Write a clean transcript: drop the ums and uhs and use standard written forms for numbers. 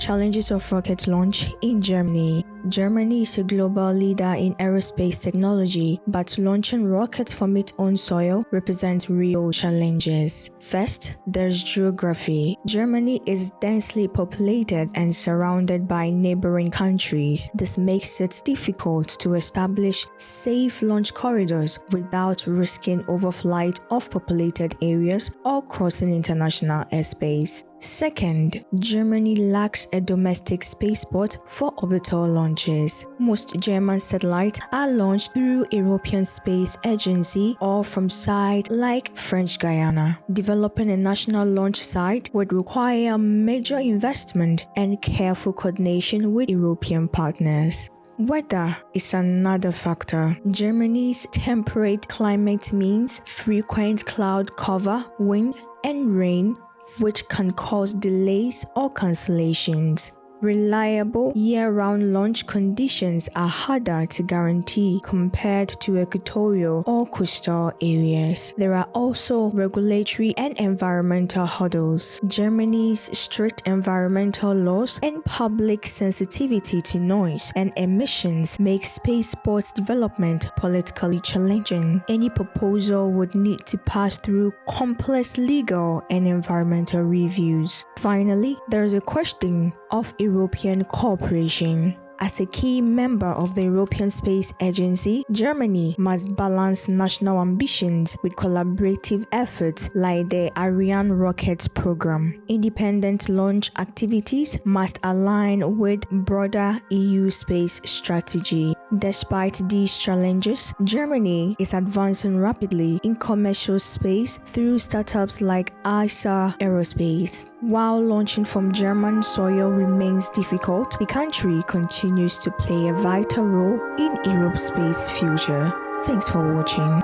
Challenges of rocket launch in Germany. Germany is a global leader in aerospace technology, but launching rockets from its own soil represents real challenges. First, there's geography. Germany is densely populated and surrounded by neighboring countries. This makes it difficult to establish safe launch corridors without risking overflight of populated areas or crossing international airspace. Second, Germany lacks a domestic spaceport for orbital launches. Most German satellites are launched through European Space Agency or from sites like French Guiana. Developing a national launch site would require major investment and careful coordination with European partners. Weather is another factor. Germany's temperate climate means frequent cloud cover, wind, and rain, which can cause delays or cancellations. Reliable year-round launch conditions are harder to guarantee compared to equatorial or coastal areas. There are also regulatory and environmental hurdles. Germany's strict environmental laws and public sensitivity to noise and emissions make spaceport development politically challenging. Any proposal would need to pass through complex legal and environmental reviews. Finally, there is a question of European cooperation. As a key member of the European Space Agency, Germany must balance national ambitions with collaborative efforts like the Ariane rocket program. Independent launch activities must align with broader EU space strategy. Despite these challenges, Germany is advancing rapidly in commercial space through startups like ISA Aerospace. While launching from German soil remains difficult, the country continues to play a vital role in Europe's space future. Thanks for watching.